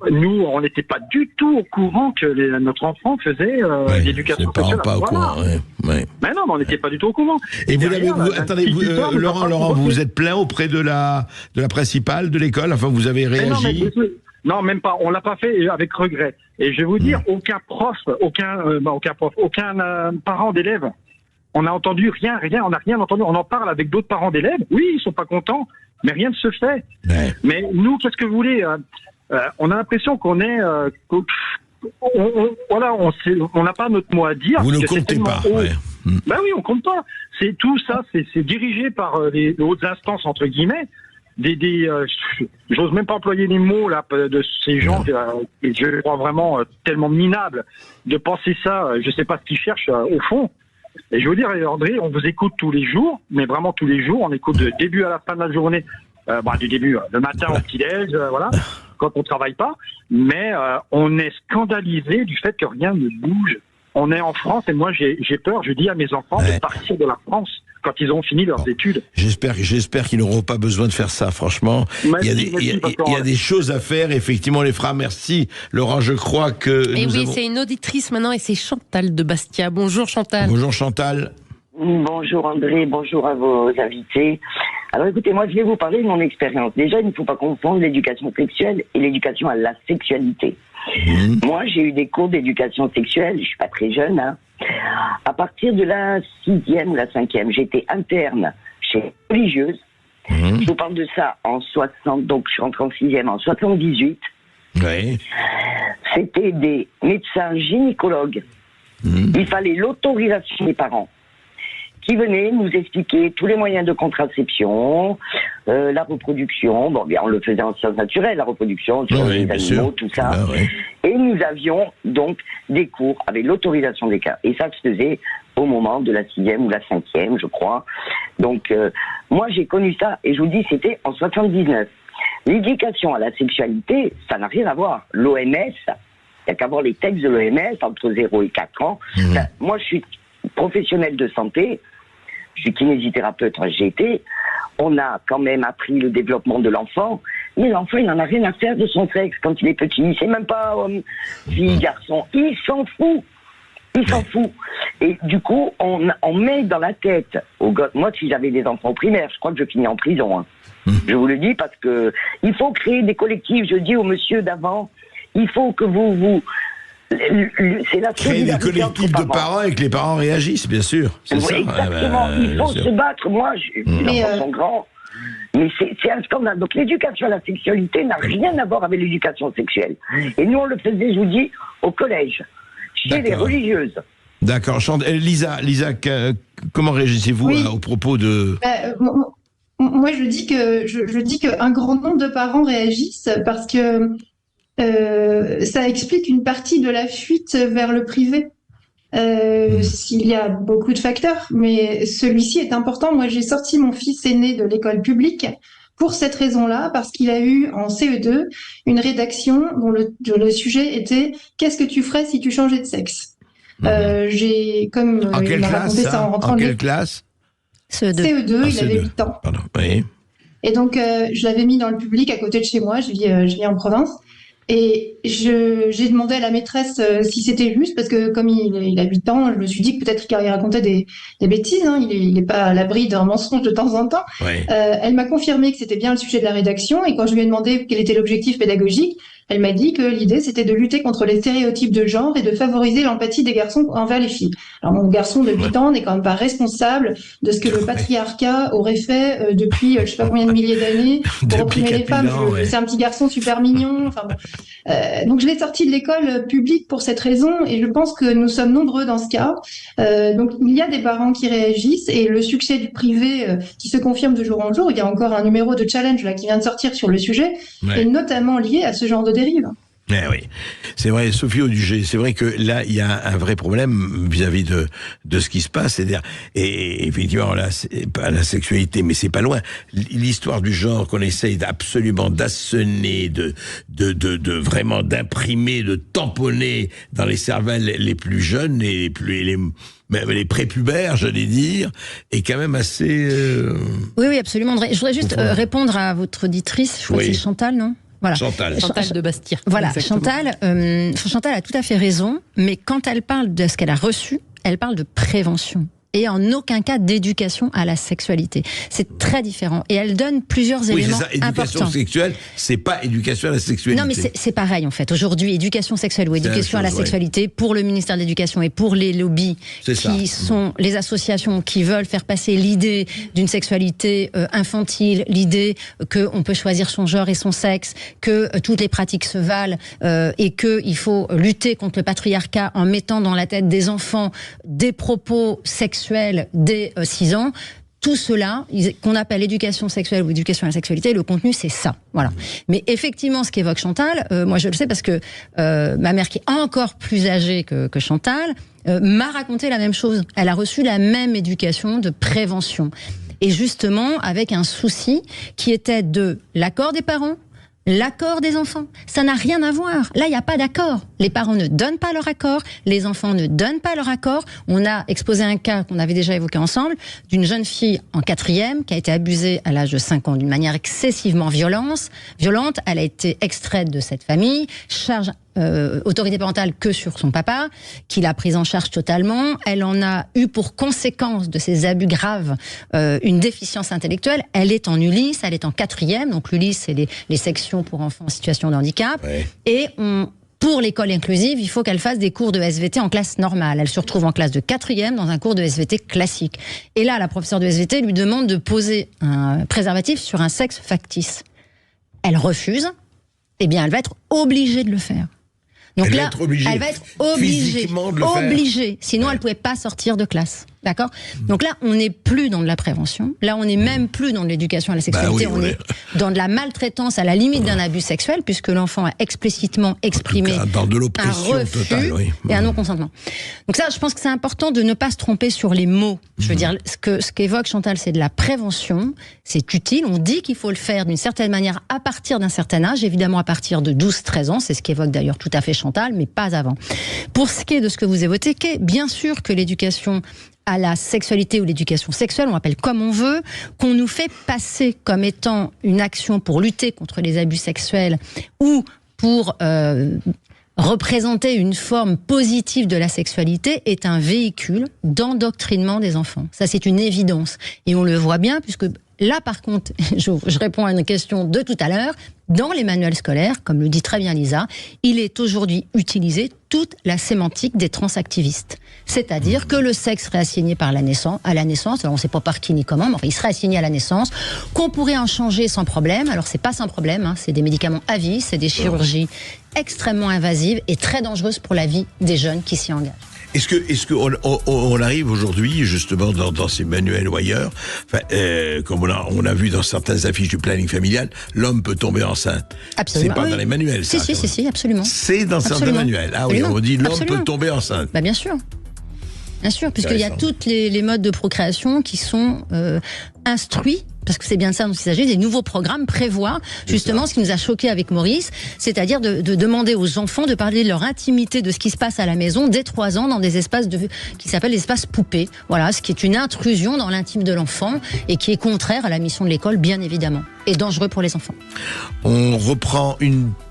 Nous, on n'était pas du tout au courant que notre enfant faisait l'éducation sexuelle. Pas au courant, Mais non, mais on n'était pas du tout au courant. Et Laurent, vous vous êtes plaint auprès de la principale de l'école? Enfin, vous avez réagi? Non, même pas. On l'a pas fait avec regret. Et je vais vous dire, aucun parent d'élève. On n'a entendu rien. On n'a rien entendu. On en parle avec d'autres parents d'élèves. Oui, ils sont pas contents, mais rien ne se fait. Ouais. Mais nous, qu'est-ce que vous voulez? On a l'impression qu'on est, on n'a pas notre mot à dire. Vous ne comptez pas. Ben oui, on compte pas. C'est tout ça, c'est dirigé par les hautes instances entre guillemets. J'ose même pas employer les mots là de ces gens. Je crois vraiment tellement minable de penser ça. Je sais pas ce qu'ils cherchent au fond. Et je veux dire, André, on vous écoute tous les jours, mais vraiment tous les jours. On écoute du début à la fin de la journée. Du début, le matin au petit-déj, voilà, quand on travaille pas. Mais on est scandalisé du fait que rien ne bouge. On est en France et moi j'ai peur. Je dis à mes enfants de partir de la France quand ils ont fini leurs études. J'espère qu'ils n'auront pas besoin de faire ça, franchement. Il y a des choses à faire, effectivement, on les fera. Merci, Laurent, je crois que... Et oui, c'est une auditrice maintenant, et c'est Chantal de Bastia. Bonjour, Chantal. Bonjour, Chantal. Bonjour, André, bonjour à vos invités. Alors écoutez, moi je vais vous parler de mon expérience. Déjà, il ne faut pas confondre l'éducation sexuelle et l'éducation à la sexualité. Moi, j'ai eu des cours d'éducation sexuelle, je suis pas très jeune, hein. À partir de la 6e ou la 5e, j'étais interne chez religieuse. Je vous parle de ça en 60, donc je suis rentrée en 6e en 78. Oui. C'était des médecins gynécologues. Il fallait l'autorisation des parents qui venaient nous expliquer tous les moyens de contraception, la reproduction. Bon, bien, on le faisait en sciences naturelles, la reproduction sur les animaux, tout ça. Et nous avions donc des cours avec l'autorisation des cas. Et ça se faisait au moment de la 6e ou la 5e, je crois. Donc, moi, j'ai connu ça, et je vous dis, c'était en 79. L'éducation à la sexualité, ça n'a rien à voir. L'OMS, il n'y a qu'à voir les textes de l'OMS, entre 0 et 4 ans. Enfin, moi, je suis professionnel de santé, je suis kinésithérapeute en GT, on a quand même appris le développement de l'enfant, mais l'enfant, il n'en a rien à faire de son sexe quand il est petit, il sait même pas homme, fille, garçon, il s'en fout. Il s'en fout. Et du coup, on met dans la tête aux gosses. Moi, si j'avais des enfants primaires, je crois que je finis en prison. Hein. Je vous le dis parce que il faut créer des collectifs. Je dis au monsieur d'avant, il faut que vous c'est la créer des collectifs de parents et que les parents réagissent, bien sûr. C'est ça. Exactement. Il faut se battre. Moi, les enfants sont grands. Mais c'est un scandale. Donc l'éducation à la sexualité n'a rien à voir avec l'éducation sexuelle. Et nous, on le faisait, je vous dis, au collège, chez les religieuses. D'accord. Lisa, comment réagissez-vous au propos de... moi, je dis qu'un grand nombre de parents réagissent parce que ça explique une partie de la fuite vers le privé. S'il y a beaucoup de facteurs, mais celui-ci est important. Moi, j'ai sorti mon fils aîné de l'école publique pour cette raison-là, parce qu'il a eu en CE2 une rédaction dont le sujet était « Qu'est-ce que tu ferais si tu changeais de sexe ?» il m'a raconté ça en rentrant. En quelle classe? CE2, il avait 8 ans. Pardon. Oui. Et donc, je l'avais mis dans le public à côté de chez moi, je vis en province. Et j'ai demandé à la maîtresse si c'était juste, parce que comme il a 8 ans, je me suis dit que peut-être qu'il racontait des bêtises, hein, il est pas à l'abri d'un mensonge de temps en temps. Ouais. Elle m'a confirmé que c'était bien le sujet de la rédaction, et quand je lui ai demandé quel était l'objectif pédagogique, elle m'a dit que l'idée c'était de lutter contre les stéréotypes de genre et de favoriser l'empathie des garçons envers les filles. Alors mon garçon de 8 ans n'est quand même pas responsable de ce que le patriarcat aurait fait depuis je sais pas combien de milliers d'années pour opprimer les femmes. C'est un petit garçon super mignon. Enfin bon. Donc je l'ai sorti de l'école publique pour cette raison, et je pense que nous sommes nombreux dans ce cas. Donc il y a des parents qui réagissent, et le succès du privé qui se confirme de jour en jour. Il y a encore un numéro de challenge là qui vient de sortir sur le sujet, et notamment lié à ce genre de dérive. Oui, c'est vrai, Sophie Audugé, c'est vrai que là, il y a un vrai problème vis-à-vis de ce qui se passe. C'est-à-dire, et effectivement, là, c'est pas la sexualité, mais c'est pas loin. L'histoire du genre qu'on essaye absolument d'assener, de vraiment d'imprimer, de tamponner dans les cervelles les plus jeunes et les prépubères, j'allais dire, est quand même assez... Oui, absolument. Je voudrais juste répondre à votre auditrice, je crois que c'est Chantal, non ? Voilà. Chantal de Bastia. Voilà, exactement. Chantal a tout à fait raison, mais quand elle parle de ce qu'elle a reçu, elle parle de prévention. Et en aucun cas d'éducation à la sexualité. C'est très différent. Et elle donne plusieurs éléments importants. Éducation sexuelle, c'est pas éducation à la sexualité. Non, mais c'est pareil en fait. Aujourd'hui, éducation sexuelle ou éducation à la sexualité, pour le ministère de l'Éducation et pour les lobbies qui sont les associations qui veulent faire passer l'idée d'une sexualité infantile, l'idée qu'on peut choisir son genre et son sexe, que toutes les pratiques se valent et qu'il faut lutter contre le patriarcat en mettant dans la tête des enfants des propos sexuels dès 6 ans. Tout cela, qu'on appelle éducation sexuelle ou éducation à la sexualité, le contenu, c'est ça. Voilà. Mais effectivement, ce qu'évoque Chantal, moi je le sais parce que ma mère, qui est encore plus âgée que Chantal, m'a raconté la même chose. Elle a reçu la même éducation de prévention. Et justement, avec un souci qui était de l'accord des parents, l'accord des enfants. Ça n'a rien à voir. Là, il n'y a pas d'accord. Les parents ne donnent pas leur accord, les enfants ne donnent pas leur accord. On a exposé un cas qu'on avait déjà évoqué ensemble, d'une jeune fille en 4e qui a été abusée à l'âge de 5 ans d'une manière excessivement violente. Elle a été extraite de cette famille, charge autorité parentale que sur son papa, qui l'a prise en charge totalement. Elle en a eu pour conséquence de ces abus graves une déficience intellectuelle. Elle est en ULIS, elle est en 4e, donc l'ULIS, c'est les sections pour enfants en situation de handicap. Ouais. Et pour l'école inclusive, il faut qu'elle fasse des cours de SVT en classe normale. Elle se retrouve en classe de 4e dans un cours de SVT classique. Et là, la professeure de SVT lui demande de poser un préservatif sur un sexe factice. Elle refuse. Eh bien, elle va être obligée de le faire. Donc elle va être obligée de le faire. Sinon elle ne pouvait pas sortir de classe. D'accord ? Donc là, on n'est plus dans de la prévention. Là, on n'est même plus dans de l'éducation à la sexualité. On est dans de la maltraitance à la limite d'un abus sexuel, puisque l'enfant a explicitement exprimé dans de l'oppression un refus totale, et un non-consentement. Donc ça, je pense que c'est important de ne pas se tromper sur les mots. Je veux dire, ce qu'évoque Chantal, c'est de la prévention. C'est utile. On dit qu'il faut le faire d'une certaine manière à partir d'un certain âge, évidemment à partir de 12-13 ans. C'est ce qu'évoque d'ailleurs tout à fait Chantal, mais pas avant. Pour ce qui est de ce que vous évoquez, bien sûr que l'éducation à la sexualité ou l'éducation sexuelle, on appelle comme on veut, qu'on nous fait passer comme étant une action pour lutter contre les abus sexuels ou pour représenter une forme positive de la sexualité, est un véhicule d'endoctrinement des enfants. Ça, c'est une évidence. Et on le voit bien, puisque là, par contre, je réponds à une question de tout à l'heure, dans les manuels scolaires, comme le dit très bien Lisa, il est aujourd'hui utilisé toute la sémantique des transactivistes. C'est-à-dire que le sexe serait assigné à la naissance, alors on ne sait pas par qui ni comment, mais enfin, il serait assigné à la naissance, qu'on pourrait en changer sans problème. Alors c'est pas sans problème, hein, c'est des médicaments à vie, c'est des chirurgies extrêmement invasives et très dangereuses pour la vie des jeunes qui s'y engagent. Est-ce que on arrive aujourd'hui, justement, dans ces manuels ou ailleurs, comme on a vu dans certaines affiches du planning familial, l'homme peut tomber enceinte. Absolument. C'est pas dans les manuels, ça. Si, absolument. C'est dans certains manuels. Ah oui, on dit l'homme peut tomber enceinte. Bien sûr. Bien sûr, puisqu'il y a toutes les modes de procréation qui sont instruits, parce que c'est bien de ça dont il s'agit, des nouveaux programmes prévoient justement ce qui nous a choqué avec Maurice, c'est-à-dire de demander aux enfants de parler de leur intimité, de ce qui se passe à la maison dès 3 ans dans des espaces qui s'appellent les espaces poupées. Voilà, ce qui est une intrusion dans l'intime de l'enfant et qui est contraire à la mission de l'école, bien évidemment, et dangereux pour les enfants. On reprend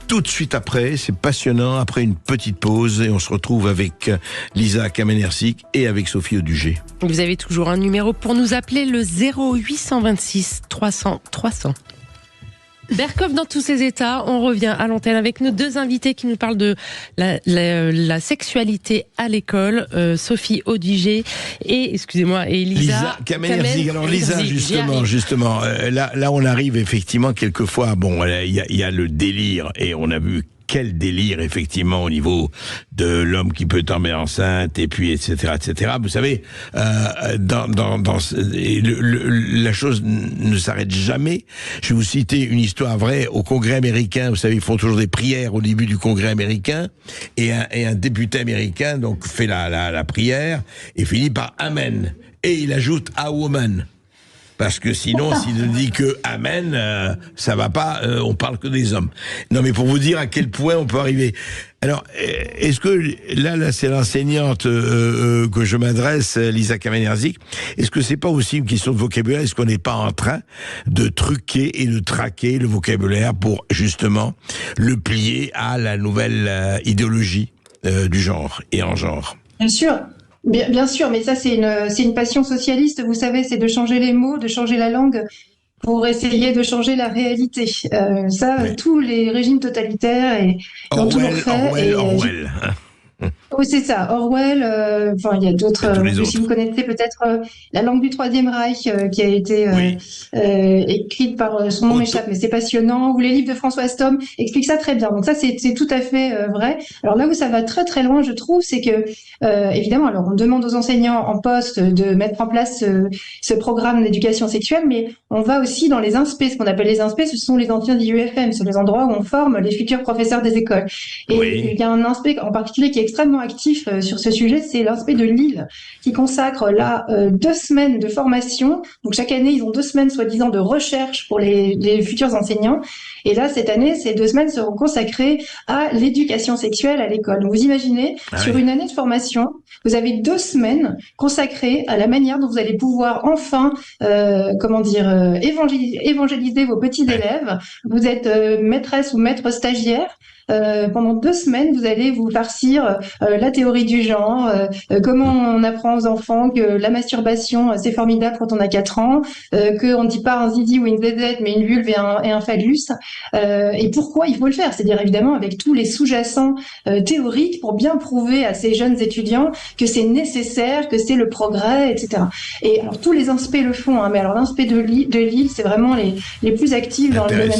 tout de suite après, c'est passionnant, après une petite pause, et on se retrouve avec Lisa Kamenersik et avec Sophie Audugé. Vous avez toujours un numéro pour nous appeler, le 0826 300 300. Berkoff dans tous ses états, on revient à l'antenne avec nos 2 invités qui nous parlent de la sexualité à l'école, Sophie Audugé et, et Lisa Kamenersik. Alors Lisa, justement, là on arrive effectivement quelquefois, il y a le délire, et on a vu quel délire, effectivement, au niveau de l'homme qui peut tomber enceinte, et puis, etc., etc. Vous savez, la chose ne s'arrête jamais. Je vais vous citer une histoire vraie. Au Congrès américain, vous savez, ils font toujours des prières au début du Congrès américain, et un député américain, donc, fait la prière, et finit par Amen. Et il ajoute A woman. Parce que sinon, s'il ne dit que Amen, ça va pas, on parle que des hommes. Non, mais pour vous dire à quel point on peut arriver. Alors, est-ce que, là c'est l'enseignante que je m'adresse, Lisa Kamenersik, est-ce que c'est pas aussi une question de vocabulaire? Est-ce qu'on n'est pas en train de truquer et de traquer le vocabulaire pour, justement, le plier à la nouvelle idéologie du genre et en genre? Bien sûr. Bien sûr, mais ça c'est une passion socialiste, vous savez, c'est de changer les mots, de changer la langue pour essayer de changer la réalité. Tous les régimes totalitaires ont toujours fait. Orwell. Oui, c'est ça, Orwell. Il y a d'autres. Si vous connaissez peut-être La langue du Troisième Reich, qui a été écrite par son nom m'échappe, mais c'est passionnant. Ou les livres de Françoise Thom expliquent ça très bien. Donc ça, c'est tout à fait vrai. Alors là où ça va très très loin, je trouve, c'est que évidemment, alors on demande aux enseignants en poste de mettre en place ce programme d'éducation sexuelle, mais on va aussi dans les inspés. Ce qu'on appelle les inspés, ce sont les anciens d'IUFM, ce sont les endroits où on forme les futurs professeurs des écoles. Et il y a un inspé en particulier qui est extrêmement actif sur ce sujet, c'est l'inspé de Lille, qui consacre là 2 semaines de formation. Donc chaque année, ils ont 2 semaines soi-disant de recherche pour les futurs enseignants. Et là, cette année, ces 2 semaines seront consacrées à l'éducation sexuelle à l'école. Donc vous imaginez, sur une année de formation, vous avez 2 semaines consacrées à la manière dont vous allez pouvoir enfin, évangéliser vos petits élèves. Vous êtes maîtresse ou maître stagiaire. Pendant 2 semaines, vous allez vous farcir la théorie du genre, comment on apprend aux enfants que la masturbation, c'est formidable quand on a 4 ans, qu'on ne dit pas un zizi ou une zézette, mais une vulve et un phallus, et pourquoi il faut le faire. C'est-à-dire évidemment avec tous les sous-jacents théoriques pour bien prouver à ces jeunes étudiants que c'est nécessaire, que c'est le progrès, etc. Et alors tous les inspés le font, mais alors l'inspé de Lille, c'est vraiment les plus actifs dans le domaine.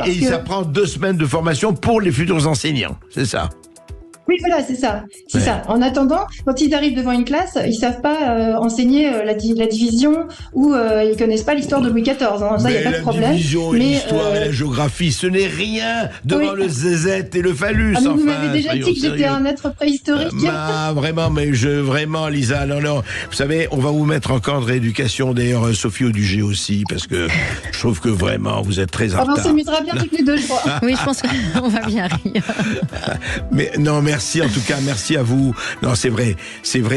Et ça prend 2 semaines de formation pour les futurs enseignants, c'est ça? Oui, voilà, c'est ça. En attendant, quand ils arrivent devant une classe, ils savent pas enseigner la division ou ils connaissent pas l'histoire de Louis XIV. Ça, il n'y a pas de problème. La division, l'histoire et la géographie, ce n'est rien devant le zézette et le phallus. Vous m'avez déjà dit que j'étais un être préhistorique. Vraiment, Lisa. Non. Vous savez, on va vous mettre en cadre rééducation. D'ailleurs, Sophie Audugé aussi, parce que je trouve que vraiment, vous êtes très en retard. On s'amusera bien toutes les 2, je crois. Oui, je pense qu'on va bien rire. Mais non, merci en tout cas, merci à vous. Non, c'est vrai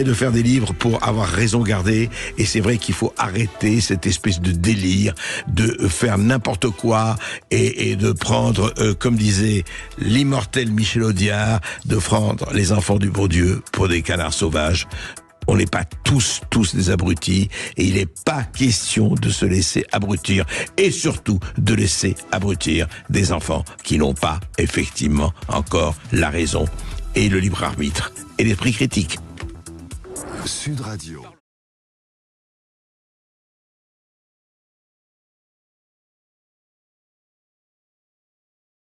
de faire des livres pour avoir raison gardée, et c'est vrai qu'il faut arrêter cette espèce de délire de faire n'importe quoi et de prendre, comme disait l'immortel Michel Audiard, de prendre les enfants du bon Dieu pour des canards sauvages. On n'est pas tous des abrutis, et il n'est pas question de se laisser abrutir, et surtout de laisser abrutir des enfants qui n'ont pas effectivement encore la raison et le libre arbitre et l'esprit critique. Sud Radio.